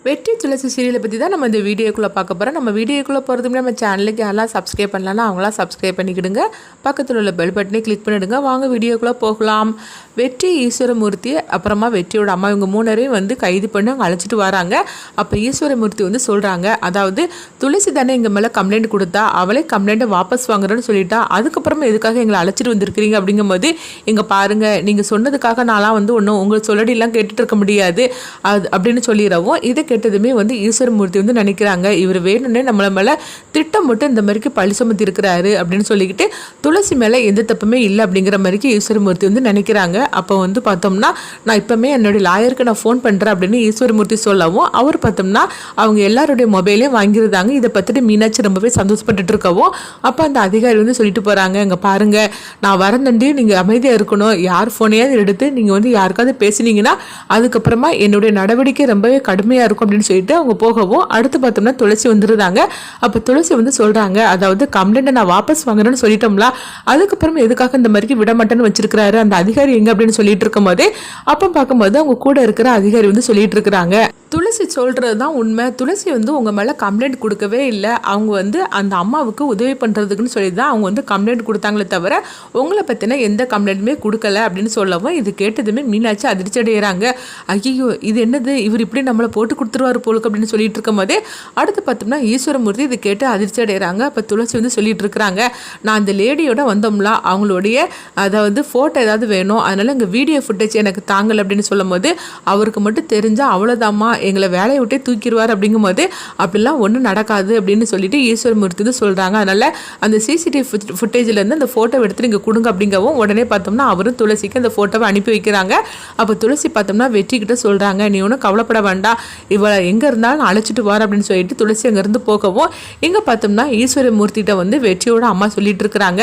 வெற்றி துளசி சீரியலை பற்றி தான் நம்ம இந்த வீடியோக்குள்ளே பார்க்க போகிறோம். நம்ம வீடியோக்குள்ளே போகிறதுக்கு நம்ம சேனலுக்கு யாரெல்லாம் சப்ஸ்கிரைப் பண்ணலாம்னா அவங்களாம் சப்ஸ்கிரைப் பண்ணிக்கிடுங்க. பக்கத்தில் உள்ள பெல் பட்டனை கிளிக் பண்ணிவிடுங்க. வாங்க வீடியோக்குள்ளே போகலாம். வெற்றி, ஈஸ்வரமூர்த்தி, அப்புறமா வெற்றியோட அம்மா இவங்க 3 பேரையும் கைது பண்ணி அவங்க அழைச்சிட்டு வராங்க. அப்போ ஈஸ்வரமூர்த்தி சொல்கிறாங்க, அதாவது துளசி தானே எங்கள் மேலே கம்ப்ளைண்ட் கொடுத்தா, அவளே கம்ப்ளைண்ட்டை வாபஸ் வாங்குறேன்னு சொல்லிட்டா, அதுக்கப்புறமா எதுக்காக எங்களை அழைச்சிட்டு வந்திருக்கிறீங்க அப்படிங்கும்போது, இங்கே பாருங்கள், நீங்கள் சொன்னதுக்காக நான்லாம் ஒன்றும் உங்களை சொல்லடிலாம் கேட்டுட்டு இருக்க முடியாது அது அப்படின்னு சொல்லிடுறவும், இதை கேட்டதுமே ஈஸ்வரமூர்த்தி நினைக்கிறாங்க, இவர் வேணும்னே நம்மள மேலே திட்டம் மட்டும் இந்த மாதிரிக்கு பழி சுமத்தி இருக்கிறாரு அப்படின்னு சொல்லிக்கிட்டு துளசி மேலே எந்த தப்புமே இல்லை அப்படிங்கிற மாதிரிக்கு ஈஸ்வரமூர்த்தி நினைக்கிறாங்க. அப்போ பார்த்தோம்னா, நான் இப்போமே என்னுடைய லாயருக்கு நான் ஃபோன் பண்ணுறேன் அப்படின்னு ஈஸ்வரமூர்த்தி சொல்லவும், அவர் பார்த்தோம்னா அவங்க எல்லாருடைய மொபைலையும் வாங்கியிருந்தாங்க. இதை பார்த்துட்டு மீனாட்சி ரொம்பவே சந்தோஷப்பட்டுட்டு இருக்கவும், அப்போ அந்த அதிகாரி சொல்லிட்டு போகிறாங்க, இங்கே பாருங்கள், நான் வரந்தண்டி நீங்கள் அமைதியாக இருக்கணும், யார் ஃபோனையாவது எடுத்து நீங்கள் யாருக்காவது பேசுனீங்கன்னா அதுக்கப்புறமா என்னுடைய நடவடிக்கை ரொம்பவே கடுமையாக இருக்கும் அப்படின்னு சொல்லிட்டு அவங்க போகவும், அடுத்து பார்த்தோம்னா துளசி வந்துருந்தாங்க. அப்போ துளசி சொல்கிறாங்க, அதாவது கம்ப்ளைண்ட்டை நான் வாபஸ் வாங்குறேன்னு சொல்லிட்டோம்ல, அதுக்கப்புறம் எதுக்காக இந்த மாதிரிக்கு விட மாட்டேன்னு வச்சிருக்கிறாரு அந்த அதிகாரி எங்கே அப்படின்னு சொல்லிட்டு இருக்கும் போதே, அப்போ பார்க்கும்போது அவங்க கூட இருக்கிற அதிகாரி சொல்லிட்டு இருக்கிறாங்க, துளசி சொல்கிறது தான் உண்மை. துளசி உங்கள் மேலே கம்ப்ளைண்ட் கொடுக்கவே இல்லை. அவங்க அந்த அம்மாவுக்கு உதவி பண்ணுறதுக்குன்னு சொல்லி தான் அவங்க கம்ப்ளைண்ட் கொடுத்தாங்களே தவிர உங்களை பற்றின எந்த கம்ப்ளைண்ட்டுமே கொடுக்கல அப்படின்னு சொல்லவும், இது கேட்டதுமே மீனாட்சி அதிர்ச்சி அடைகிறாங்க. ஐயோ, இது என்னது, இவர் இப்படி நம்மளை போட்டு கொடுத்துருவாரு போலுக்கு அப்படின்னு சொல்லிட்டு இருக்கும் போதே, அடுத்து பார்த்தோம்னா ஈஸ்வரமூர்த்தி இது கேட்டு அதிர்ச்சி அடைகிறாங்க. அப்போ துளசி சொல்லிட்டு இருக்கிறாங்க, நான் அந்த லேடியோட வந்தோம்ல, அவங்களுடைய அதாவது ஃபோட்டோ ஏதாவது வேணும், அதனால இங்கே வீடியோ ஃபுட்டேஜ் எனக்கு தாங்கலை அப்படின்னு சொல்லும் போது, அவருக்கு மட்டும் தெரிஞ்சால் அவ்வளோதாம்மா, எங்களை வேலையை விட்டே தூக்கிடுவார் அப்படிங்கும்போது, அப்படிலாம் ஒன்றும் நடக்காது அப்படின்னு சொல்லிட்டு ஈஸ்வரமூர்த்தி சொல்கிறாங்க. அதனால் அந்த சிசிடிவி ஃபுட்டேஜ்லேருந்து அந்த ஃபோட்டோ எடுத்து நீங்கள் கொடுங்க அப்படிங்கவும், உடனே பார்த்தோம்னா அவரும் துளசிக்கு அந்த ஃபோட்டோவை அனுப்பி வைக்கிறாங்க. அப்போ துளசி பார்த்தோம்னா வெற்றிக்கிட்ட சொல்கிறாங்க, நீ ஒன்றும் கவலைப்பட வேண்டாம், இவளை எங்கே இருந்தாலும் நான் அழைச்சிட்டு வர அப்படின்னு சொல்லிட்டு துளசி அங்கேருந்து போகவும், இங்கே பார்த்தோம்னா ஈஸ்வரமூர்த்திகிட்ட வெற்றியோட அம்மா சொல்லிட்டு இருக்கிறாங்க,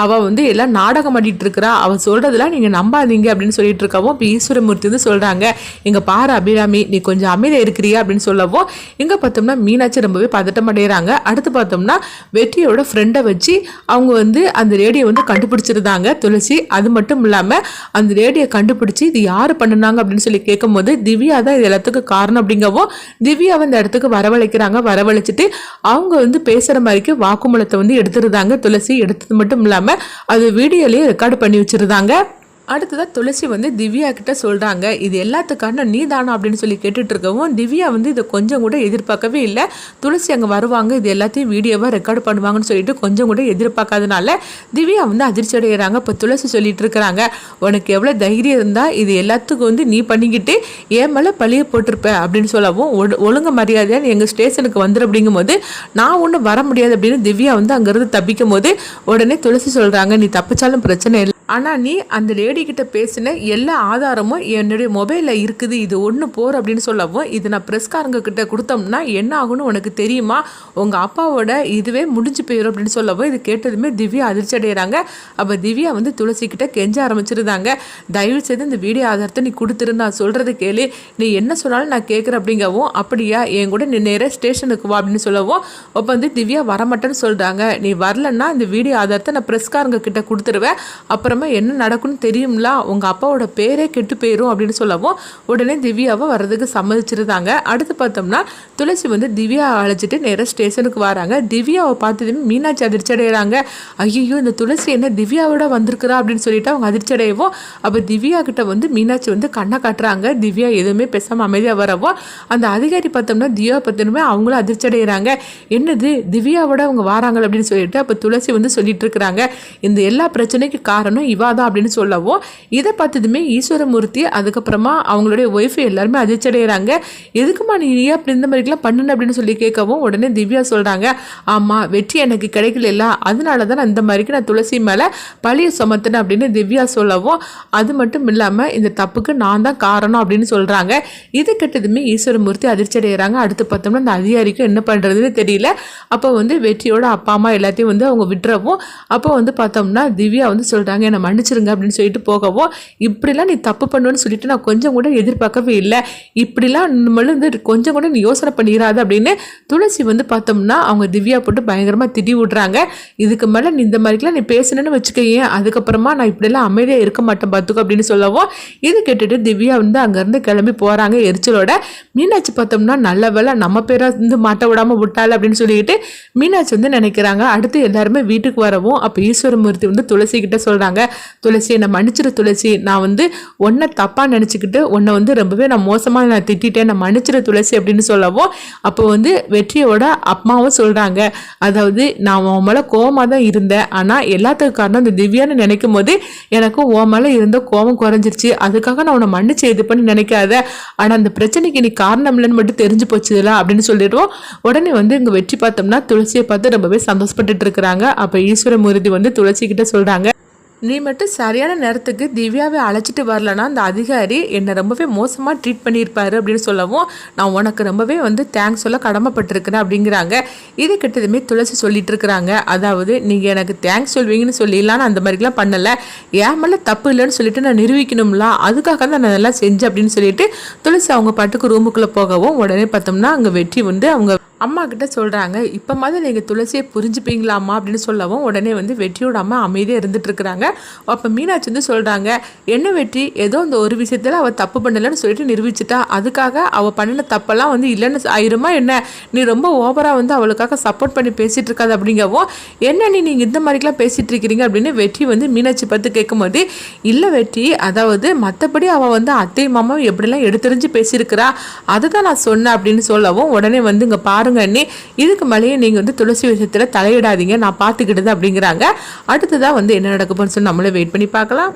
அவள் எல்லாம் நாடகம் ஆடிட்டு இருக்கிறா, அவள் சொல்கிறதெல்லாம் நீங்கள் நம்பாதீங்க அப்படின்னு சொல்லிட்டு இருக்கவும், இப்போ ஈஸ்வரமூர்த்தி சொல்கிறாங்க, இங்கே பாரு அபிராமி, நீ கொஞ்சம் அமைதியாக இருக்கிறியா அப்படின்னு சொல்லவும், இங்கே பார்த்தோம்னா மீனாட்சி ரொம்பவே பதட்டம் அடைகிறாங்க. அடுத்து பார்த்தோம்னா வெற்றியோட ஃப்ரெண்டை வச்சு அவங்க அந்த ரேடியோ கண்டுபிடிச்சிருந்தாங்க துளசி. அது மட்டும் இல்லாமல் அந்த ரேடியோ கண்டுபிடிச்சி இது யார் பண்ணுனாங்க அப்படின்னு சொல்லி கேட்கும்போது, திவ்யா தான் இது எல்லாத்துக்கும் காரணம் அப்படிங்கவும், திவ்யாவை இந்த இடத்துக்கு வரவழைக்கிறாங்க. வரவழைச்சிட்டு அவங்க பேசுகிற மாதிரிக்கு வாக்குமூலத்தை எடுத்துருந்தாங்க துளசி. எடுத்தது மட்டும் இல்லாமல் அது வீடியோலேயே ரெக்கார்டு பண்ணி வச்சுருந்தாங்க. அடுத்ததாக துளசி திவ்யா கிட்ட சொல்கிறாங்க, இது எல்லாத்துக்கான நீ தானா அப்படின்னு சொல்லி கேட்டுட்டு இருக்கவும், திவ்யா இதை கொஞ்சம் கூட எதிர்பார்க்கவே இல்லை. துளசி அங்கே வருவாங்க, இது எல்லாத்தையும் வீடியோவாக ரெக்கார்டு பண்ணுவாங்கன்னு சொல்லிட்டு கொஞ்சம் கூட எதிர்பார்க்காதனால திவ்யா அதிர்ச்சி அடைகிறாங்க. இப்போ துளசி சொல்லிட்டு இருக்கிறாங்க, உனக்கு எவ்வளோ தைரியம் இருந்தால் இது எல்லாத்துக்கும் நீ பண்ணிக்கிட்டு ஏன் மேலே பழிய போட்டிருப்ப அப்படின்னு சொல்லவும், ஒழுங்கு மரியாதையாக எங்கள் ஸ்டேஷனுக்கு வந்துடு அப்படிங்கும்போது, நான் ஒன்றும் வர முடியாது அப்படின்னு திவ்யா அங்கேருந்து தப்பிக்கும் போது, உடனே துளசி சொல்கிறாங்க, நீ தப்பிச்சாலும் பிரச்சனை இல்லை, ஆனால் நீ அந்த லேடி கிட்ட பேசின எல்லா ஆதாரமும் என்னுடைய மொபைலில் இருக்குது, இது ஒன்று போர் அப்படின்னு சொல்லவும், இது நான் ப்ரெஸ்காரங்க கிட்ட கொடுத்தோம்னா என்ன ஆகுன்னு உனக்கு தெரியுமா, உங்கள் அப்பாவோட இதுவே முடிஞ்சு போயிடும் அப்படின்னு சொல்லவும், இது கேட்டதுமே திவ்யா அதிர்ச்சி அடைகிறாங்க. அப்போ திவ்யா துளசி கிட்ட கெஞ்ச ஆரம்பிச்சிருந்தாங்க, தயவு செய்து இந்த வீடியோ ஆதாரத்தை நீ கொடுத்துரு, நான் சொல்கிறது கேளு, நீ என்ன சொன்னாலும் நான் கேட்குறேன் அப்படிங்கவும், அப்படியா என் கூட நீ நேராக ஸ்டேஷனுக்கு வா அப்படின்னு சொல்லவும், அப்போ திவ்யா வரமாட்டேன்னு சொல்கிறாங்க, நீ வரலன்னா இந்த வீடியோ ஆதாரத்தை நான் ப்ரெஸ்காரங்க கிட்ட கொடுத்துருவேன், அப்புறம் என்ன நடக்கும்னு தெரியும்ல, உங்க அப்பாவோட பேரே கெட்டு போயிரும் அப்படின்னு சொல்லவும், உடனே திவ்யாவை வர்றதுக்கு சம்மதிச்சிருந்தாங்க. அடுத்து பார்த்தோம்னா துளசி திவ்யா அழைச்சிட்டு நேராக ஸ்டேஷனுக்கு வராங்க. திவ்யாவை பார்த்ததுமே மீனாட்சி அதிர்ச்சி அடைகிறாங்க, ஐயோ இந்த துளசி என்ன திவ்யாவோட வந்திருக்கிறா அப்படின்னு சொல்லிட்டு அவங்க அதிர்ச்சி அடையவும், அப்போ திவ்யா கிட்ட மீனாட்சி கண்ணை காட்டுறாங்க. திவ்யா எதுவுமே பேசாமல் அமைதியாக வரவும், அந்த அதிகாரி பார்த்தோம்னா திவ்யா பார்த்தோமே அவங்களும் அதிர்ச்சி அடைகிறாங்க, என்னது திவ்யாவோட அவங்க வராங்க அப்படின்னு சொல்லிட்டு. அப்போ துளசி சொல்லிட்டு இருக்கிறாங்க, இந்த எல்லா பிரச்சனைக்கு காரணம் இவாதான் அப்படின்னு சொல்லவும், இதை பார்த்ததுமே ஈஸ்வரமூர்த்தி அதுக்கப்புறமா அவங்களுடைய ஒய்ஃபு எல்லாருமே அதிர்ச்சி அடைகிறாங்க, எதுக்குமா நீ அப்படி இந்த மாதிரிலாம் பண்ணுன அப்படின்னு சொல்லி கேட்கவும், உடனே திவ்யா சொல்கிறாங்க, ஆமாம் வெற்றி எனக்கு கிடைக்கல, அதனால தான் நான் இந்த மாதிரிக்கு நான் துளசி மேலே பழிய சுமத்தினேன் அப்படின்னு திவ்யா சொல்லவும், அது மட்டும் இல்லாமல் இந்த தப்புக்கு நான் தான் காரணம் அப்படின்னு சொல்கிறாங்க. இது கெட்டதுமே ஈஸ்வரமூர்த்தி அதிர்ச்சி அடைகிறாங்க. அடுத்து பார்த்தோம்னா அந்த அதிகாரிக்கு என்ன பண்ணுறதுன்னு தெரியல. அப்போ வெற்றியோட அப்பா அம்மா எல்லாத்தையும் அவங்க விட்டுறவும், அப்போ பார்த்தோம்னா திவ்யா சொல்கிறாங்க, என்னை மன்னிச்சிருங்க அப்படின்னு சொல்லிட்டு போகவும், இப்படிலாம் நீ தப்பு பண்ணுவேன்னு சொல்லிட்டு நான் கொஞ்சம் கூட எதிர்பார்க்கவே இல்லை, இப்படிலாம் நம்மள வந்து கொஞ்சம் கூட நீ யோசனை பண்ணிடாது அப்படின்னு துளசி வந்து பார்த்தோம்னா அவங்க திவ்யா போட்டு பயங்கரமாக திட்டி விட்றாங்க. இதுக்கு மேலே நீ இந்த மாதிரிலாம் நீ பேசணுன்னு வச்சுக்கையே, அதுக்கப்புறமா நான் இப்படிலாம் அமைதியாக இருக்க மாட்டேன் பார்த்துக்கோ அப்படின்னு சொல்லவும், இது கேட்டுட்டு திவ்யா வந்து அங்கேருந்து கிளம்பி போகிறாங்க எரிச்சலோட. மீனாட்சி பார்த்தோம்னா நல்ல வேலை நம்ம பேரை வந்து மாட்ட விடாமல் விட்டாள் அப்படின்னு சொல்லிட்டு மீனாட்சி வந்து நினைக்கிறாங்க. அடுத்து எல்லாருமே வீட்டுக்கு வரவும் அப்போ ஈஸ்வரமூர்த்தி வந்து துளசி கிட்ட சொல்கிறாங்க, துளசி என்னை மன்னிச்சிரு துளசி, நான் வந்து உன்னை தப்பாக நினச்சிக்கிட்டு உன்னை வந்து ரொம்பவே நான் மோசமாக நான் திட்டேன், நான் மன்னிச்சிரு துளசி அப்படின்னு சொல்லவும், அப்போ வந்து வெற்றியோட அம்மாவும் சொல்கிறாங்க, அதாவது நான் உன் மேலே கோவமாக தான் இருந்தேன், ஆனால் எல்லாத்துக்கும் காரணம் இந்த திவ்யான்னு நினைக்கும் போது எனக்கும் உன் மேலே இருந்த கோவம் குறைஞ்சிருச்சு, அதுக்காக நான் உன்னை மன்னிச்சு இது பண்ணி நினைக்காத, ஆனால் அந்த பிரச்சனைக்கு நீ காரணம் இல்லைன்னு மட்டும் தெரிஞ்சு போச்சுல அப்படின்னு சொல்லிடுவோம். உடனே வந்து இங்கே வெற்றி பார்த்தோம்னா துளசியை பார்த்து ரொம்பவே சந்தோஷப்பட்டுட்டு இருக்கிறாங்க. அப்போ ஈஸ்வரமூர்த்தி வந்து துளசி கிட்ட சொல்கிறாங்க, நீ மட்டும் சரியான நேரத்துக்கு திவ்யாவை அழைச்சிட்டு வரலன்னா அந்த அதிகாரி என்னை ரொம்பவே மோசமாக ட்ரீட் பண்ணியிருப்பாரு அப்படின்னு சொல்லவும், நான் உனக்கு ரொம்பவே வந்து தேங்க்ஸ் சொல்ல கடமைப்பட்டிருக்கிறேன் அப்படிங்கிறாங்க. இது கிட்டதுமே துளசி சொல்லிட்டு இருக்கிறாங்க, அதாவது நீங்கள் எனக்கு தேங்க்ஸ் சொல்வீங்கன்னு சொல்லிடலாம், நான் அந்த மாதிரிலாம் பண்ணலை, ஏன் மேலே தப்பு இல்லைன்னு சொல்லிட்டு நான் நிரூபிக்கணும்ல, அதுக்காக தான் நான் அதெல்லாம் செஞ்சேன் அப்படின்னு சொல்லிட்டு துளசி அவங்க பாட்டுக்கு ரூமுக்குள்ளே போகவும், உடனே பார்த்தோம்னா அங்கே வெற்றி வந்து அவங்க அம்மா கிட்ட சொல்கிறாங்க, இப்போ மாதிரி நீங்கள் துளசியை புரிஞ்சுப்பீங்களாம்மா அப்படின்னு சொல்லவும், உடனே வந்து வெற்றியோட அம்மா அமைதியாக இருந்துட்டு இருக்கிறாங்க. அப்போ மீனாட்சி வந்து சொல்கிறாங்க, என்ன வெற்றி ஏதோ இந்த ஒரு விஷயத்தில் அவள் தப்பு பண்ணலைன்னு சொல்லிட்டு நிரூபிச்சிட்டா, அதுக்காக அவள் பண்ணின தப்பெல்லாம் வந்து இல்லைன்னு ஆயிருமா என்ன, நீ ரொம்ப ஓவராக வந்து அவளுக்காக சப்போர்ட் பண்ணி பேசிகிட்டு இருக்காது அப்படிங்கவும், என்ன நீங்கள் இந்த மாதிரிலாம் பேசிகிட்டு இருக்கிறீங்க அப்படின்னு வெற்றி வந்து மீனாட்சி பார்த்து கேட்கும்போது, இல்லை வெற்றி, அதாவது மற்றபடி அவள் வந்து அத்தை மாமா எப்படிலாம் எடுத்துரிஞ்சு பேசியிருக்கிறா, அதை தான் நான் சொன்னேன் அப்படின்னு சொல்லவும், உடனே வந்து இங்கே பாருங்க அண்ணி, இதுக்கு மேலேயே நீங்கள் வந்து துளசி விஷயத்தில் தலையிடாதீங்க, நான் பார்த்துக்கிட்டது அப்படிங்கிறாங்க. அடுத்ததான் வந்து என்ன நடக்க போன்னு சொல்லி நம்மளே வெயிட் பண்ணி பார்க்கலாம்.